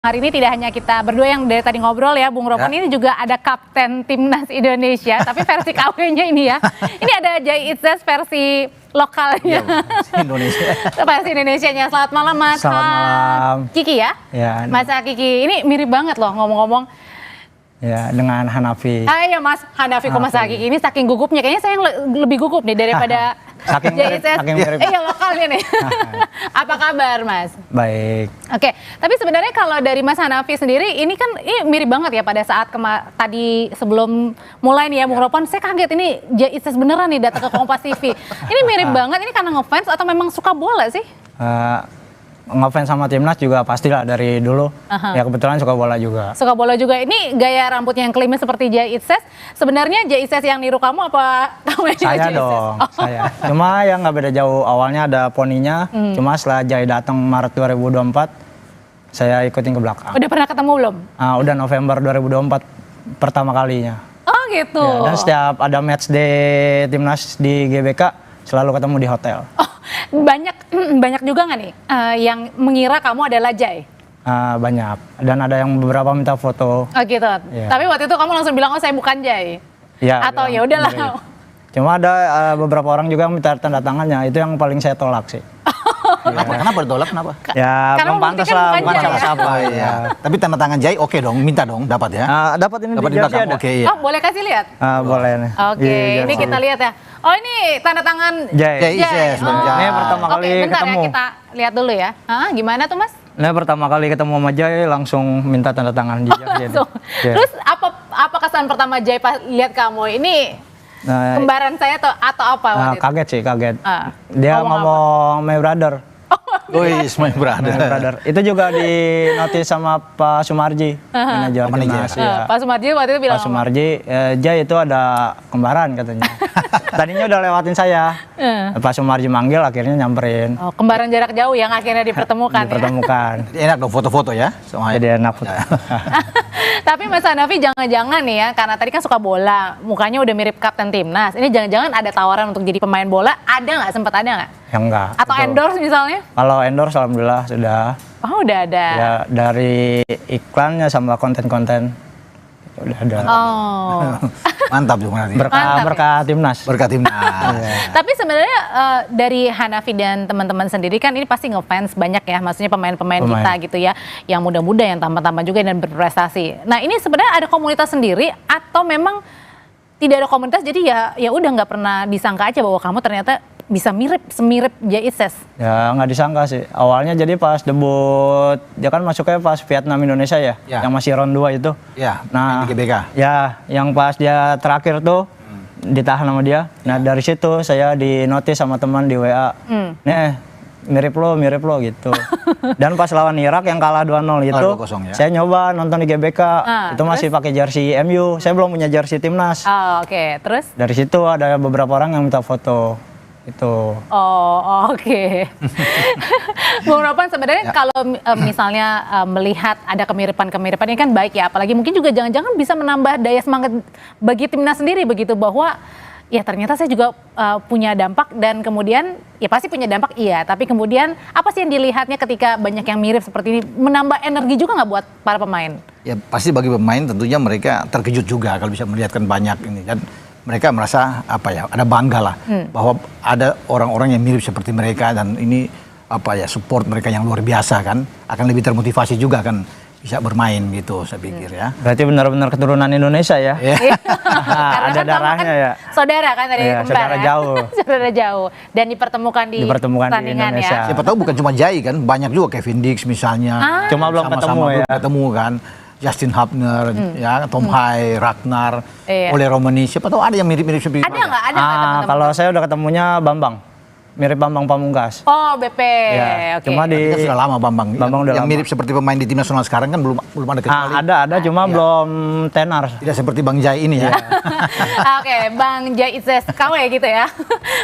Hari ini tidak hanya kita berdua yang dari tadi ngobrol ya, Bung Ropan, ini juga ada Kapten Timnas Indonesia, tapi versi KW-nya ini ya. Ini ada Jai Itzes versi lokalnya. Indonesia. Versi Indonesianya. Selamat malam Mas. Selamat malam. Kiki ya? Ya. Mas Kiki, ini mirip banget loh ngomong-ngomong. Ya, dengan Hanafi. Iya Mas, Hanafi kok Mas Kiki ini saking gugupnya, kayaknya saya yang lebih gugup nih daripada Saking Jai Itzes. saking mirip. Iya lokalnya nih. Apa kabar Mas? Baik. Oke, tapi sebenarnya kalau dari Mas Hanafi sendiri, ini kan mirip banget ya pada saat tadi sebelum mulai nih ya Bung Ropan, saya kaget ini Jai Itzes beneran nih datang ke Kompas TV. Ini mirip banget, ini karena ngefans atau memang suka bola sih? Ngefans sama timnas juga pastilah dari dulu. Ya kebetulan suka bola juga. Suka bola juga. Ini gaya rambutnya yang klimis seperti Jai Itzes. Sebenarnya Jai Itzes yang niru kamu apa kamu yang Saya Jai dong, Itzes? saya. Cuma yang nggak beda jauh. Awalnya ada poninya, cuma setelah Jai datang Maret 2024, saya ikutin ke belakang. Udah pernah ketemu belum? Udah November 2024 pertama kalinya. Oh gitu. Ya, dan setiap ada match day timnas di GBK selalu ketemu di hotel. Oh, banyak juga nggak nih yang mengira kamu adalah Jai? Banyak, dan ada yang beberapa minta foto. Oh gitu. Iya. Tapi waktu itu kamu langsung bilang, oh saya bukan Jai. Ya, Atau ya udahlah. Cuma ada beberapa orang juga yang minta tanda tangannya, itu yang paling saya tolak sih. Kenapa ditolak? Kenapa? Ya Karena belum pantas membuktikan lah, bukan bukan Jai, salah ya? siapa. Iya. Tapi tanda tangan Jai oke dong, minta dong, dapat ya. Dapat ini Dapat di di jersey belakang. ada. Oke, iya. Oh boleh kasih lihat? Boleh nih. Oke, Di ini jersey. kita lihat ya. Oh ini tanda tangan Jai. Jai Itzes, Bang Jai. Ini pertama kali Oke, bentar ketemu. ya kita lihat dulu ya. Gimana tuh Mas? Nah pertama kali ketemu sama Jai langsung minta tanda tangan di jersey. Langsung. Iya. Terus apa kesan pertama Jai pas lihat kamu? Ini kembaran saya atau apa waktu itu? Kaget sih, kaget. Dia Ngomong ngomong my brother. Wih, my brother. My brother. Itu juga di notis sama Pak Sumarji, manajer timnas. Ya. Pak Sumarji waktu itu bilang Pak Sumarji, Jai itu ada kembaran katanya. Tadinya udah lewatin saya. Pak Sumarji manggil, akhirnya nyamperin. Oh, kembaran jarak jauh yang akhirnya dipertemukan. Dipertemukan. Enak dong foto-foto ya. Jadi enak foto. Tapi Mas Hanafi jangan-jangan nih ya, karena tadi kan suka bola, mukanya udah mirip Kapten Timnas. Ini jangan-jangan ada tawaran untuk jadi pemain bola, ada nggak? Sempat ada nggak? Ya enggak. Atau Betul. endorse misalnya? Kalau endorse alhamdulillah sudah. Oh udah ada. Ya dari iklannya sama konten-konten udah ada. Oh. Mantap juga nanti. Berkah timnas. Berkat timnas. Tapi sebenarnya dari Hanafi dan teman-teman sendiri kan ini pasti ngefans banyak ya, maksudnya pemain-pemain kita gitu ya, yang muda-muda yang tampan-tampan juga dan berprestasi. Nah ini sebenarnya ada komunitas sendiri atau memang tidak ada komunitas, jadi ya udah nggak pernah disangka aja bahwa kamu ternyata bisa semirip Jai Itzes? Ya nggak disangka sih. Awalnya jadi pas debut, dia kan masuknya pas Vietnam Indonesia ya, yang masih round 2 itu. Ya, Nah, di GBK. Ya, yang pas dia terakhir tuh ditahan sama dia. Nah dari situ saya di notis sama teman di WA, nih mirip lo gitu. Dan pas lawan Irak yang kalah 2-0 itu, 2-0 ya. saya nyoba nonton di GBK. Itu masih pakai jersey MU. Saya belum punya jersey timnas. Oh, oke. Terus? Dari situ ada beberapa orang yang minta foto. Itu. Oh, oke. Bung Ropan sebenarnya kalau misalnya melihat ada kemiripan-kemiripan ini kan baik ya, apalagi mungkin juga jangan-jangan bisa menambah daya semangat bagi timnas sendiri begitu, bahwa ya ternyata saya juga punya dampak dan kemudian ya pasti punya dampak iya, tapi kemudian apa sih yang dilihatnya ketika banyak yang mirip seperti ini, menambah energi juga nggak buat para pemain? Ya pasti bagi pemain tentunya mereka terkejut juga kalau bisa melihatkan banyak ini kan. Mereka merasa ada bangga lah bahwa ada orang-orang yang mirip seperti mereka, dan ini support mereka yang luar biasa kan, akan lebih termotivasi juga kan bisa bermain gitu saya pikir ya. Berarti benar-benar keturunan Indonesia ya. Karena Ada kan darahnya kan ya. Saudara kan dari Iya, kembar saudara ya? jauh. Saudara jauh dan dipertemukan di pertandingan Indonesia. ya. Siapa tahu bukan cuma Jai kan, banyak juga Kevin Dix misalnya. Cuma belum ketemu ya. Ketemu kan. Justin Hubner, ya, Tom Hai, Ragnar, Ole Romani, siapa tahu ada yang mirip-mirip seperti Ada nggak? Ada nggak teman-teman? Kalau saya udah ketemunya Bambang, mirip Bambang Pamungkas. Oh BP, Ya, oke. cuma Kita sudah lama Bambang. Bambang udah yang lama. mirip seperti pemain di tim nasional sekarang kan belum ada kecuali. Ada cuma belum tenar. Tidak seperti Bang Jai ini ya. Oke, Bang Jai Itzes KW gitu ya.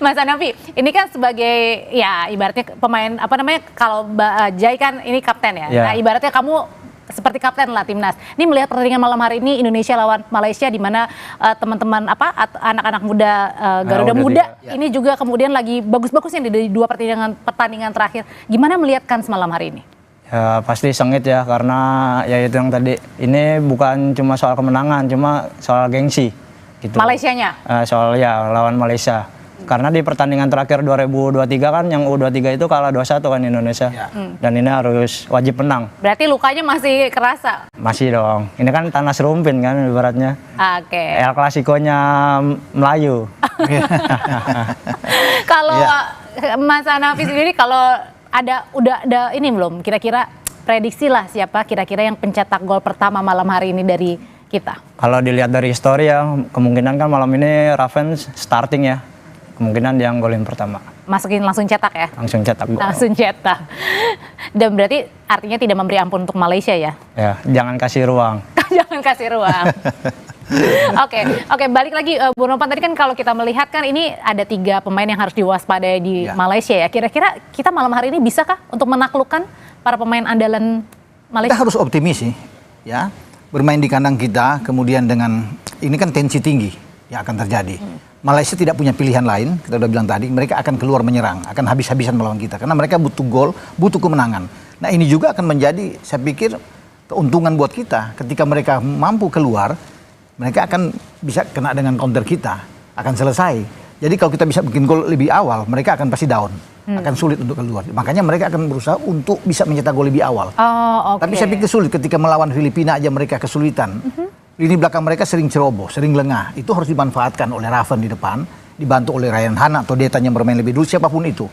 Mas Hanafi, ini kan sebagai ya ibaratnya pemain kalau Jai kan ini kapten ya. Nah ibaratnya kamu seperti kapten lah timnas. Ini melihat pertandingan malam hari ini Indonesia lawan Malaysia, di mana teman-teman anak-anak muda Garuda Muda ini juga kemudian lagi bagus-bagusnya di dua pertandingan terakhir. Gimana melihatkan semalam hari ini? Ya pasti sengit ya, karena ya itu yang tadi, ini bukan cuma soal kemenangan, cuma soal gengsi gitu. Malaysianya? Soal ya lawan Malaysia. Karena di pertandingan terakhir 2023 kan yang U23 itu kalah 2-1 kan Indonesia. Ya. Dan ini harus wajib menang. Berarti lukanya masih kerasa? Masih dong. Ini kan tanah serumpin kan ibaratnya. Oke. El Clasico-nya Melayu. Kalau Iya. Mas Hanafi sendiri, kalau udah ada ini belum? Kira-kira prediksi lah siapa kira-kira yang pencetak gol pertama malam hari ini dari kita? Kalau dilihat dari histori ya, kemungkinan kan malam ini Raven starting ya. Kemungkinan dia yang golin pertama. Masukin langsung cetak ya? Langsung cetak gol. Langsung cetak. Dan berarti artinya tidak memberi ampun untuk Malaysia ya? Ya, jangan kasih ruang. Jangan kasih ruang. Oke, balik lagi Bu Nopan, tadi kan kalau kita melihat kan ini ada 3 pemain yang harus diwaspadai di Ya. Malaysia ya. Kira-kira kita malam hari ini bisakah untuk menaklukkan para pemain andalan Kita Malaysia? harus optimis sih, ya. Bermain di kandang kita, kemudian dengan ini kan tensi tinggi yang akan terjadi. Malaysia tidak punya pilihan lain, kita udah bilang tadi, mereka akan keluar menyerang, akan habis-habisan melawan kita. Karena mereka butuh gol, butuh kemenangan. Nah ini juga akan menjadi, saya pikir, keuntungan buat kita. Ketika mereka mampu keluar, mereka akan bisa kena dengan counter kita, akan selesai. Jadi kalau kita bisa bikin gol lebih awal, mereka akan pasti down, akan sulit untuk keluar. Makanya mereka akan berusaha untuk bisa mencetak gol lebih awal. Oh, oke. Tapi saya pikir sulit ketika melawan Filipina aja mereka kesulitan. Lini belakang mereka sering ceroboh, sering lengah. Itu harus dimanfaatkan oleh Raven di depan, dibantu oleh Ryan Hana atau Detan yang bermain lebih dulu, siapapun itu.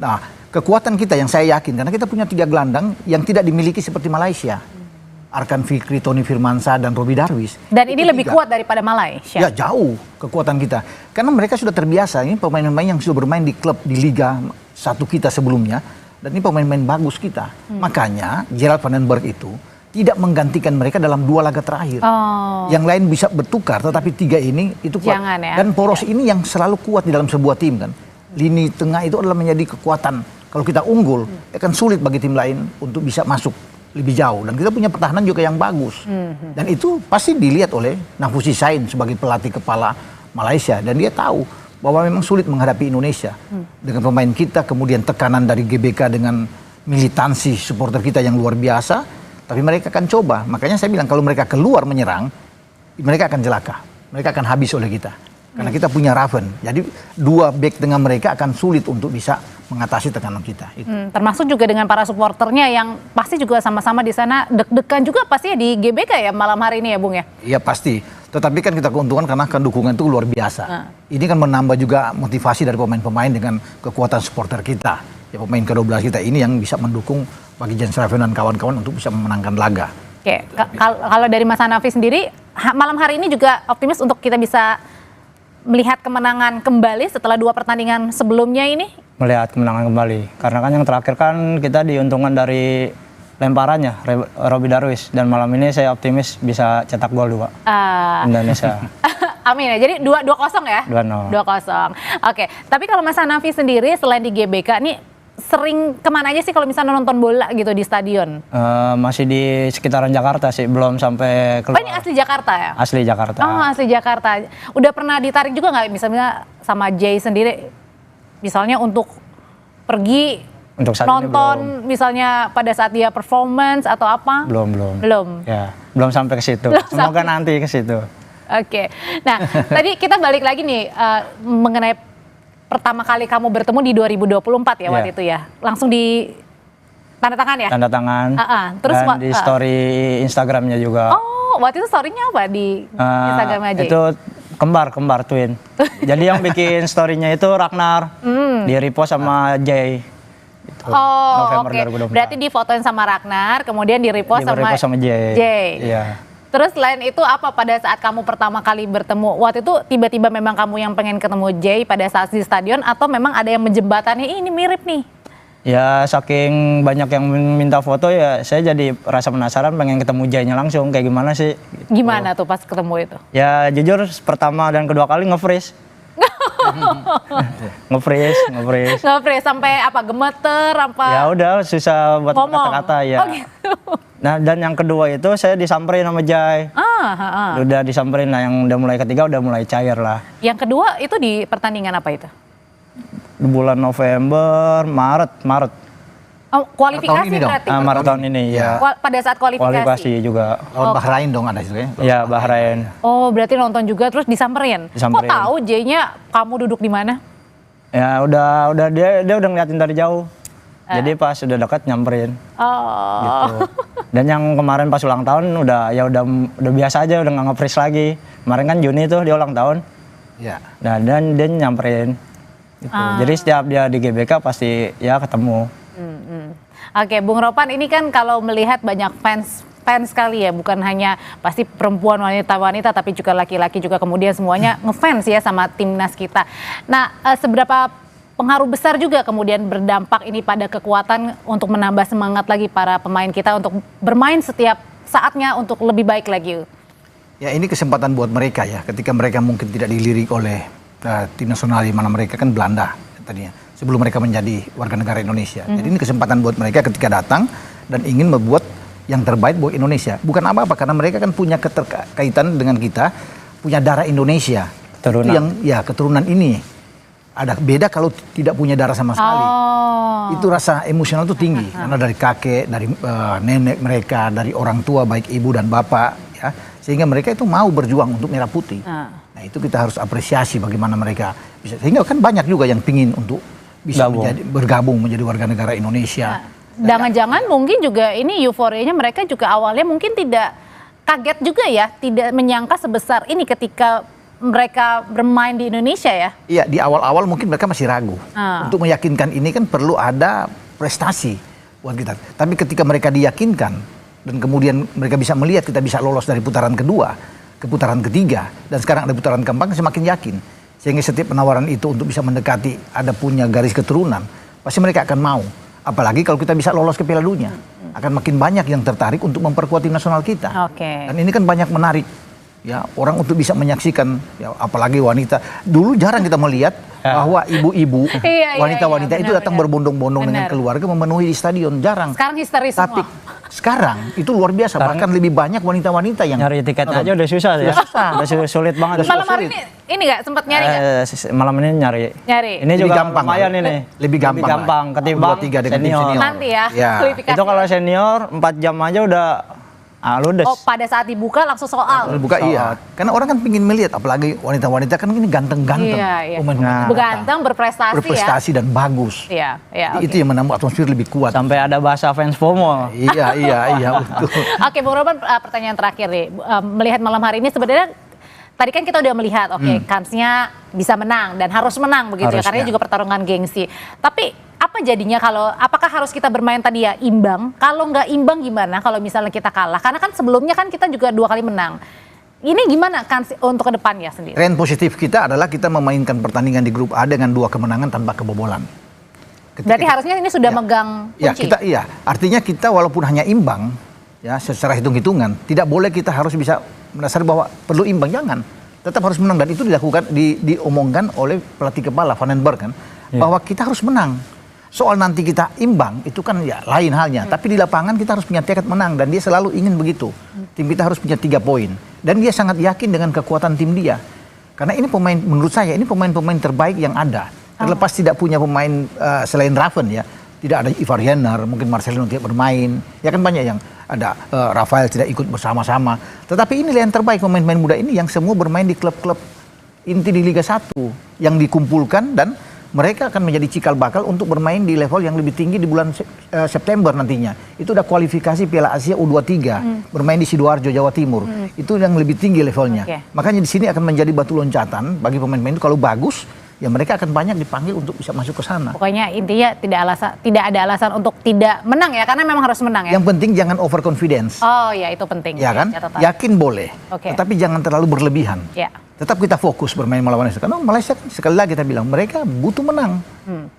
Nah, kekuatan kita yang saya yakin, karena kita punya 3 gelandang yang tidak dimiliki seperti Malaysia. Arkan Fikri, Tony Firmansyah, dan Robi Darwis. Dan ini Itu lebih 3. kuat daripada Malaysia. Ya jauh kekuatan kita. Karena mereka sudah terbiasa, ini pemain-pemain yang sudah bermain di klub, di Liga 1 kita sebelumnya. Dan ini pemain-pemain bagus kita. Makanya Gerald Van den Berg itu tidak menggantikan mereka dalam 2 laga terakhir. Oh. Yang lain bisa bertukar, tetapi 3 ini itu kuat. Jangan ya. Dan poros ini yang selalu kuat di dalam sebuah tim kan. Lini tengah itu adalah menjadi kekuatan. Kalau kita unggul, akan sulit bagi tim lain untuk bisa masuk lebih jauh. Dan kita punya pertahanan juga yang bagus. Dan itu pasti dilihat oleh Nafusi Sain sebagai pelatih kepala Malaysia. Dan dia tahu bahwa memang sulit menghadapi Indonesia. Dengan pemain kita, kemudian tekanan dari GBK dengan militansi supporter kita yang luar biasa. Tapi mereka akan coba. Makanya saya bilang kalau mereka keluar menyerang, mereka akan celaka. Mereka akan habis oleh kita. Karena kita punya Raven. Jadi 2 back dengan mereka akan sulit untuk bisa mengatasi tekanan kita. Itu. Termasuk juga dengan para supporternya yang pasti juga sama-sama di sana deg-degan juga pasti ya di GBK ya malam hari ini ya Bung ya? Iya pasti. Tetapi kan kita keuntungan karena kan dukungan itu luar biasa. Ini kan menambah juga motivasi dari pemain-pemain dengan kekuatan supporter kita. Ya pemain ke-12 kita ini yang bisa mendukung bagi Jens Raven dan kawan-kawan untuk bisa memenangkan laga. Oke, kalau dari Mas Hanafi sendiri, malam hari ini juga optimis untuk kita bisa melihat kemenangan kembali setelah 2 pertandingan sebelumnya ini? Melihat kemenangan kembali. Karena kan yang terakhir kan kita diuntungkan dari lemparannya, Robi Darwis. Dan malam ini saya optimis bisa cetak gol 2 Indonesia. Amin ya, jadi 2-0 ya? 2-0. 2-0. Oke, tapi kalau Mas Hanafi sendiri selain di GBK nih, sering kemana aja sih kalau misalnya nonton bola gitu di stadion? Masih di sekitaran Jakarta sih, belum sampai Oh keluar. ini asli Jakarta ya? Asli Jakarta. Oh asli Jakarta. Udah pernah ditarik juga nggak misalnya sama Jay sendiri? Misalnya untuk pergi Untuk saat ini nonton misalnya pada saat dia performance atau apa? Belum. Belum. Ya, belum sampai ke situ. Belum Semoga nanti ke situ. Oke. Nah, tadi kita balik lagi nih mengenai pertama kali kamu bertemu di 2024 ya waktu Iya. itu ya. Langsung di tanda tangan ya? Tanda tangan. Terus dan di story Instagramnya juga. Oh, waktu itu story-nya apa di Instagram aja? Itu kembar twin. Jadi yang bikin story-nya itu Ragnar. Di repost sama Jay. Itu, Oh, November oke. 2024. Berarti difotoin sama Ragnar, kemudian di-repost Di-repost sama Jay. Iya. Terus selain itu apa pada saat kamu pertama kali bertemu? Waktu itu tiba-tiba memang kamu yang pengen ketemu Jay pada saat di stadion atau memang ada yang menjembatani, ini mirip nih? Ya saking banyak yang minta foto ya saya jadi rasa penasaran pengen ketemu Jay-nya langsung kayak gimana sih. Gitu. Gimana tuh pas ketemu itu? Ya jujur pertama dan kedua kali nge-freeze. Nge-freeze sampai apa gemeter apa? Ya udah susah buat ngomong. kata-kata ya. Oh gitu. Nah dan yang kedua itu saya disamperin sama Jay. Udah disamperin, nah yang udah mulai ketiga udah mulai cair lah. Yang kedua itu di pertandingan apa itu? Di bulan November, Maret. Oh, kualifikasi Tahun ini dong. berarti? Maret tahun ini ya. Pada saat kualifikasi? Kualifikasi juga. Lawan Bahrain dong ada itu ya. Ya Bahrain. Oh, berarti nonton juga terus disamperin? Kok Disamperin. tahu J-nya kamu duduk di mana? Ya udah dia udah ngeliatin dari jauh. Jadi pas udah dekat nyamperin. Oh. Gitu. Dan yang kemarin pas ulang tahun udah biasa aja, udah nggak nge-freeze lagi. Kemarin kan Juni tuh dia ulang tahun. Ya. Nah, dan dia nyamperin. Gitu. Jadi setiap dia di GBK pasti ya ketemu. Oke, Bung Ropan, ini kan kalau melihat banyak fans sekali ya, bukan hanya pasti perempuan, wanita-wanita, tapi juga laki-laki juga kemudian semuanya ngefans ya sama timnas kita. Nah, seberapa pengaruh besar juga kemudian berdampak ini pada kekuatan untuk menambah semangat lagi para pemain kita untuk bermain setiap saatnya untuk lebih baik lagi? Ya ini kesempatan buat mereka ya, ketika mereka mungkin tidak dilirik oleh tim nasional di mana mereka kan Belanda tadinya, sebelum mereka menjadi warga negara Indonesia. Jadi ini kesempatan buat mereka ketika datang dan ingin membuat yang terbaik buat Indonesia. Bukan apa-apa, karena mereka kan punya keterkaitan dengan kita, punya darah Indonesia. Keturunan. Itu yang ya keturunan ini. Ada beda kalau tidak punya darah sama sekali. Oh. Itu rasa emosional itu tinggi karena dari kakek, dari nenek mereka, dari orang tua baik ibu dan bapak ya, sehingga mereka itu mau berjuang untuk merah putih. Nah, itu kita harus apresiasi bagaimana mereka bisa, sehingga kan banyak juga yang pingin untuk bisa bergabung menjadi warga negara Indonesia. Jangan-jangan mungkin juga ini euforianya mereka juga awalnya mungkin tidak kaget juga ya, tidak menyangka sebesar ini ketika mereka bermain di Indonesia ya? Iya, di awal-awal mungkin mereka masih ragu. Untuk meyakinkan ini kan perlu ada prestasi buat kita. Tapi ketika mereka diyakinkan dan kemudian mereka bisa melihat kita bisa lolos dari putaran kedua ke putaran ketiga dan sekarang ada putaran keempat, semakin yakin. Sehingga setiap penawaran itu untuk bisa mendekati ada punya garis keturunan, pasti mereka akan mau. Apalagi kalau kita bisa lolos ke Piala Dunia, akan makin banyak yang tertarik untuk memperkuat tim nasional kita. Dan ini kan banyak menarik. Ya, orang untuk bisa menyaksikan ya, apalagi wanita. Dulu jarang kita melihat bahwa ibu-ibu, wanita-wanita itu datang berbondong-bondong dengan keluarga memenuhi di stadion, jarang. Sekarang histeris Tapi sekarang itu luar biasa, bahkan lebih banyak wanita-wanita yang nyari tiket aja udah susah ya. Udah sulit banget. Malam hari ini nggak sempat nyari nggak? Malam ini nyari. Lebih Ini juga gampang, lumayan ini. Lebih gampang ketimbang senior. Nanti ya. kualifikasi. Itu kalau senior 4 jam aja udah ludes. Oh, pada saat dibuka langsung soal. Dibuka iya. Karena orang kan pingin melihat, apalagi wanita-wanita kan ini ganteng-ganteng. Iya. Pemain Berganteng, berprestasi dan bagus. Iya. Itu yang menambah atmosfer lebih kuat. Sampai ada bahasa fans FOMO. Iya, betul. Oke, Bung Ropan, pertanyaan terakhir nih. Melihat malam hari ini sebenarnya tadi kan kita udah melihat, kansnya bisa menang dan harus menang begitu ya, karena juga pertarungan gengsi. Tapi apa jadinya apakah harus kita bermain tadi ya imbang? Kalau nggak imbang gimana kalau misalnya kita kalah? Karena kan sebelumnya kan kita juga 2 kali menang. Ini gimana kans untuk ke depannya sendiri? Tren positif kita adalah kita memainkan pertandingan di grup A dengan 2 kemenangan tanpa kebobolan. Berarti harusnya ini sudah megang kunci? Artinya kita walaupun hanya imbang, ya secara hitung-hitungan, tidak boleh kita harus bisa mendasari bahwa perlu imbang, jangan. Tetap harus menang, dan itu dilakukan, diomongkan oleh pelatih kepala Vandenberg kan, bahwa kita harus menang. Soal nanti kita imbang itu kan ya lain halnya, tapi di lapangan kita harus punya tekad menang dan dia selalu ingin begitu. Tim kita harus punya 3 poin dan dia sangat yakin dengan kekuatan tim dia. Karena ini pemain, menurut saya ini pemain-pemain terbaik yang ada. Terlepas tidak punya pemain selain Raven ya, tidak ada Ivar Jenner, mungkin Marcelino tidak bermain, ya kan banyak yang ada Rafael tidak ikut bersama-sama. Tetapi ini yang terbaik pemain-pemain muda ini yang semua bermain di klub-klub inti di Liga 1 yang dikumpulkan dan mereka akan menjadi cikal bakal untuk bermain di level yang lebih tinggi di bulan September nantinya. Itu udah kualifikasi Piala Asia U23, bermain di Sidoarjo, Jawa Timur. Itu yang lebih tinggi levelnya. Makanya di sini akan menjadi batu loncatan bagi pemain-pemain itu. Kalau bagus, ya mereka akan banyak dipanggil untuk bisa masuk ke sana. Pokoknya intinya tidak ada alasan untuk tidak menang ya, karena memang harus menang ya. Yang penting jangan overconfidence. Oh ya, itu penting. Ya kan? Yakin boleh, tetapi jangan terlalu berlebihan. Tetap kita fokus bermain melawan Malaysia. Karena Malaysia sekali lagi kita bilang mereka butuh menang.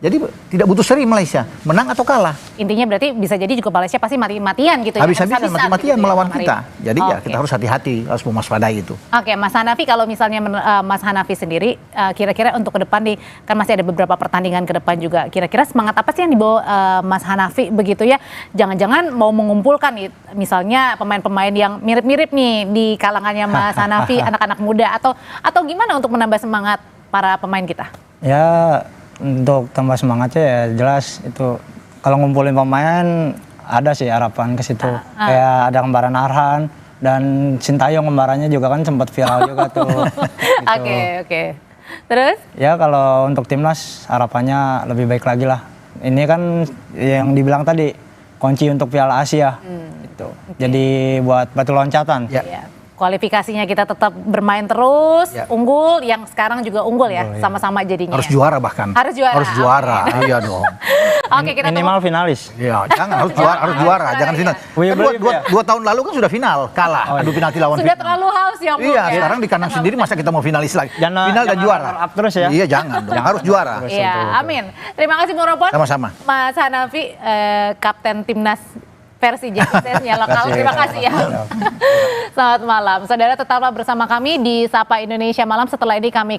Jadi tidak butuh seri Malaysia, menang atau kalah. Intinya berarti bisa jadi juga Malaysia pasti mati-matian gitu ya. Habis-habisan mati-matian gitu melawan kita. Jadi ya kita harus hati-hati, harus mewaspadai itu. Oke, Mas Hanafi, kalau misalnya Mas Hanafi sendiri kira-kira untuk ke depan nih, kan masih ada beberapa pertandingan ke depan juga. Kira-kira semangat apa sih yang dibawa Mas Hanafi begitu ya? Jangan-jangan mau mengumpulkan nih, misalnya pemain-pemain yang mirip-mirip nih di kalangannya Mas Hanafi, anak-anak muda atau gimana untuk menambah semangat para pemain kita? Ya, untuk tambah semangatnya ya jelas itu kalau ngumpulin pemain ada sih harapan ke situ. Kayak ada kembaran Arhan dan Sintayong kembarannya juga kan sempat viral juga tuh. Gitu. Oke. Terus? Ya kalau untuk timnas harapannya lebih baik lagi lah. Ini kan yang dibilang tadi kunci untuk Piala Asia. Gitu. Jadi buat batu loncatan. Ya. Ya. Kualifikasinya kita tetap bermain terus, unggul, yang sekarang juga unggul ya, sama-sama jadinya. Harus juara bahkan. Harus juara. Harus juara. Iya dong. Oke, kita Minimal finalis. Iya, jangan harus juara, jangan final. We Kan believe, ya. dua tahun lalu kan sudah final, kalah adu penalti lawan sudah Vietnam. terlalu haus ya, Bu. Iya, ya? sekarang di kandang sendiri masa kita mau finalis lagi. Jangan- Final dan jangan juara. runner-up terus ya. Iya, jangan dong. Harus juara. Iya, amin. Terima kasih Bung Ropon. Sama-sama. Mas Hanafi, Kapten Timnas versi JSS-nya lokal. Terima kasih ya. Selamat malam. Saudara tetaplah bersama kami di Sapa Indonesia Malam. Setelah ini kami